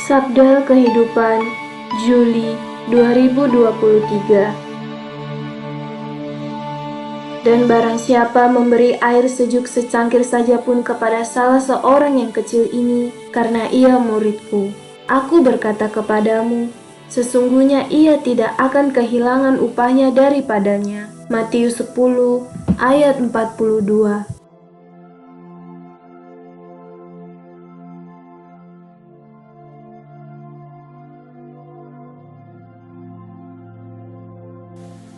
Sabda Kehidupan, Juli 2023. Dan barang siapa memberi air sejuk secangkir saja pun kepada salah seorang yang kecil ini, karena ia muridku, aku berkata kepadamu, sesungguhnya ia tidak akan kehilangan upahnya daripadanya. Matius 10 ayat 42.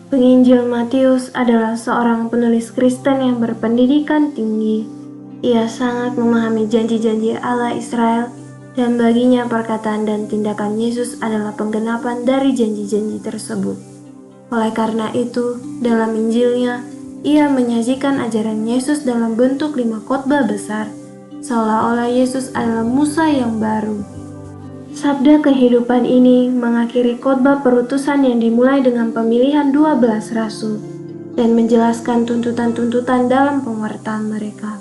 Penginjil Matius adalah seorang penulis Kristen yang berpendidikan tinggi. Ia sangat memahami janji-janji Allah Israel, dan baginya perkataan dan tindakan Yesus adalah penggenapan dari janji-janji tersebut. Oleh karena itu, dalam Injilnya, ia menyajikan ajaran Yesus dalam bentuk 5 khotbah besar, seolah-olah Yesus adalah Musa yang baru. Sabda kehidupan ini mengakhiri khotbah perutusan yang dimulai dengan pemilihan 12 rasul dan menjelaskan tuntutan-tuntutan dalam pewartaan mereka.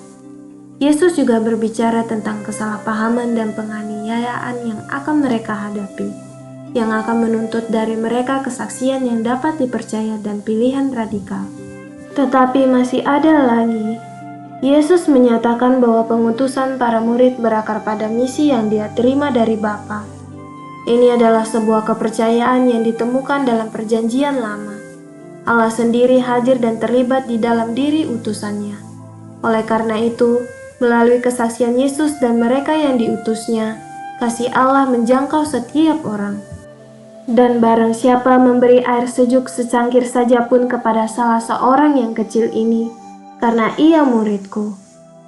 Yesus juga berbicara tentang kesalahpahaman dan penganiayaan yang akan mereka hadapi, yang akan menuntut dari mereka kesaksian yang dapat dipercaya dan pilihan radikal. Tetapi masih ada lagi. Yesus menyatakan bahwa pengutusan para murid berakar pada misi yang dia terima dari Bapa. Ini adalah sebuah kepercayaan yang ditemukan dalam Perjanjian Lama. Allah sendiri hadir dan terlibat di dalam diri utusannya. Oleh karena itu, melalui kesaksian Yesus dan mereka yang diutusnya, kasih Allah menjangkau setiap orang. Dan barang siapa memberi air sejuk secangkir saja pun kepada salah seorang yang kecil ini, karena ia muridku,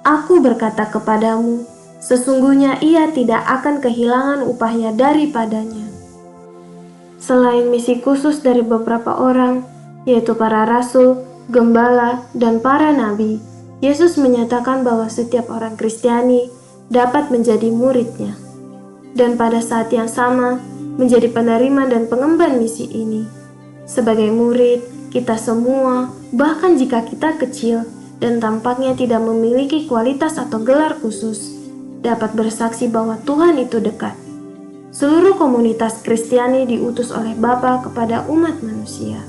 aku berkata kepadamu, sesungguhnya ia tidak akan kehilangan upahnya daripadanya. Selain misi khusus dari beberapa orang, yaitu para rasul, gembala, dan para nabi, Yesus menyatakan bahwa setiap orang Kristiani dapat menjadi muridnya. Dan pada saat yang sama, menjadi penerima dan pengemban misi ini. Sebagai murid, kita semua, bahkan jika kita kecil, dan tampaknya tidak memiliki kualitas atau gelar khusus, dapat bersaksi bahwa Tuhan itu dekat. Seluruh komunitas Kristiani diutus oleh Bapa kepada umat manusia.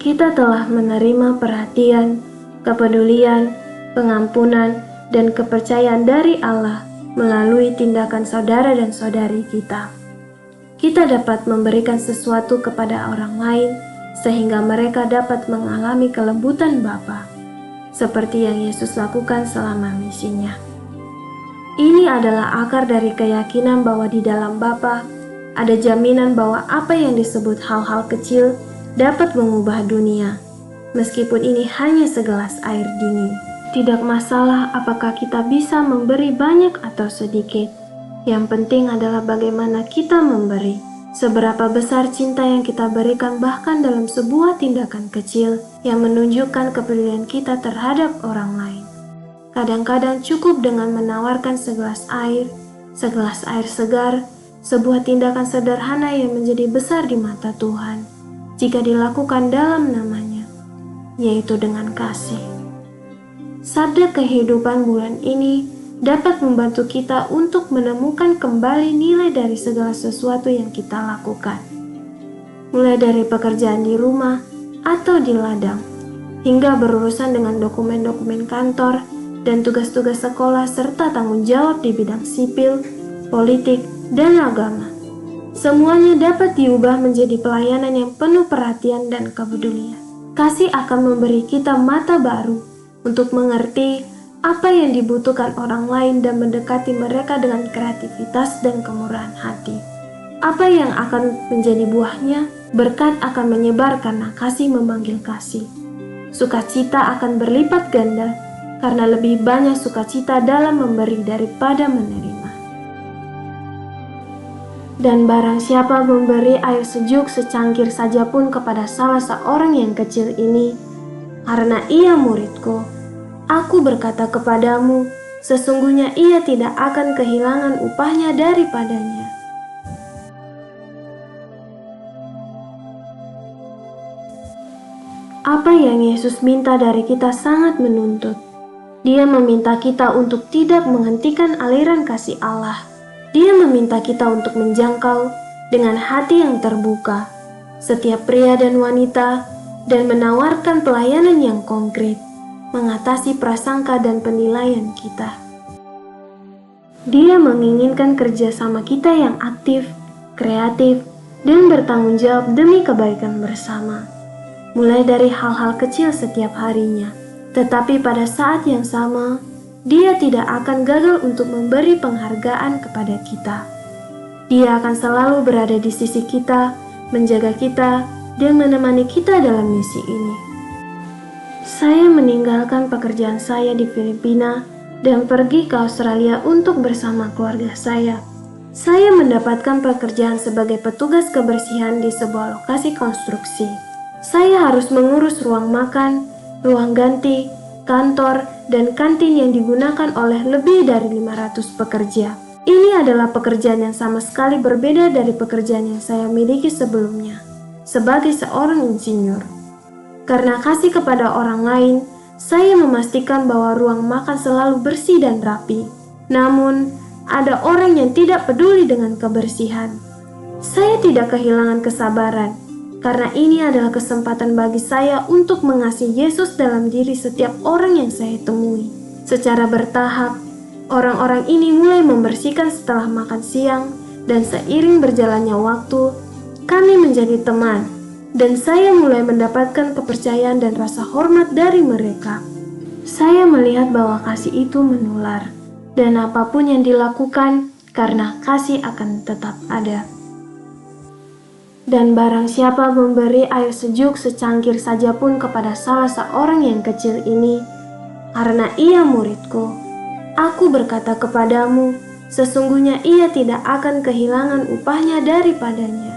Kita telah menerima perhatian, kepedulian, pengampunan, dan kepercayaan dari Allah melalui tindakan saudara dan saudari kita. Kita dapat memberikan sesuatu kepada orang lain sehingga mereka dapat mengalami kelembutan Bapa, seperti yang Yesus lakukan selama misinya. Ini adalah akar dari keyakinan bahwa di dalam Bapa ada jaminan bahwa apa yang disebut hal-hal kecil dapat mengubah dunia, meskipun ini hanya segelas air dingin. Tidak masalah apakah kita bisa memberi banyak atau sedikit. Yang penting adalah bagaimana kita memberi. Seberapa besar cinta yang kita berikan bahkan dalam sebuah tindakan kecil yang menunjukkan kepedulian kita terhadap orang lain. Kadang-kadang cukup dengan menawarkan segelas air segar, sebuah tindakan sederhana yang menjadi besar di mata Tuhan jika dilakukan dalam namanya, yaitu dengan kasih. Sabda kehidupan bulan ini dapat membantu kita untuk menemukan kembali nilai dari segala sesuatu yang kita lakukan. Mulai dari pekerjaan di rumah atau di ladang, hingga berurusan dengan dokumen-dokumen kantor dan tugas-tugas sekolah serta tanggung jawab di bidang sipil, politik, dan agama. Semuanya dapat diubah menjadi pelayanan yang penuh perhatian dan kepedulian. Kasih akan memberi kita mata baru untuk mengerti apa yang dibutuhkan orang lain dan mendekati mereka dengan kreativitas dan kemurahan hati. Apa yang akan menjadi buahnya? Berkat akan menyebar karena kasih memanggil kasih. Sukacita akan berlipat ganda karena lebih banyak sukacita dalam memberi daripada menerima. Dan barang siapa memberi air sejuk secangkir saja pun kepada salah seorang yang kecil ini, karena ia muridku, aku berkata kepadamu, sesungguhnya ia tidak akan kehilangan upahnya daripadanya. Apa yang Yesus minta dari kita sangat menuntut. Dia meminta kita untuk tidak menghentikan aliran kasih Allah, Dia meminta kita untuk menjangkau dengan hati yang terbuka setiap pria dan wanita dan menawarkan pelayanan yang konkret, mengatasi prasangka dan penilaian kita. Dia menginginkan kerjasama kita yang aktif, kreatif, dan bertanggung jawab demi kebaikan bersama, mulai dari hal-hal kecil setiap harinya. Tetapi pada saat yang sama, Dia tidak akan gagal untuk memberi penghargaan kepada kita. Dia akan selalu berada di sisi kita, menjaga kita, dan menemani kita dalam misi ini. Saya meninggalkan pekerjaan saya di Filipina dan pergi ke Australia untuk bersama keluarga saya. Saya mendapatkan pekerjaan sebagai petugas kebersihan di sebuah lokasi konstruksi. Saya harus mengurus ruang makan, ruang ganti, kantor, dan kantin yang digunakan oleh lebih dari 500 pekerja. Ini adalah pekerjaan yang sama sekali berbeda dari pekerjaan yang saya miliki sebelumnya, sebagai seorang insinyur. Karena kasih kepada orang lain, saya memastikan bahwa ruang makan selalu bersih dan rapi. Namun, ada orang yang tidak peduli dengan kebersihan. Saya tidak kehilangan kesabaran, karena ini adalah kesempatan bagi saya untuk mengasihi Yesus dalam diri setiap orang yang saya temui. Secara bertahap, orang-orang ini mulai membersihkan setelah makan siang, dan seiring berjalannya waktu, kami menjadi teman, dan saya mulai mendapatkan kepercayaan dan rasa hormat dari mereka. Saya melihat bahwa kasih itu menular, dan apapun yang dilakukan, karena kasih akan tetap ada. Dan barang siapa memberi air sejuk secangkir saja pun kepada salah seorang yang kecil ini, karena ia muridku, aku berkata kepadamu, sesungguhnya ia tidak akan kehilangan upahnya daripadanya.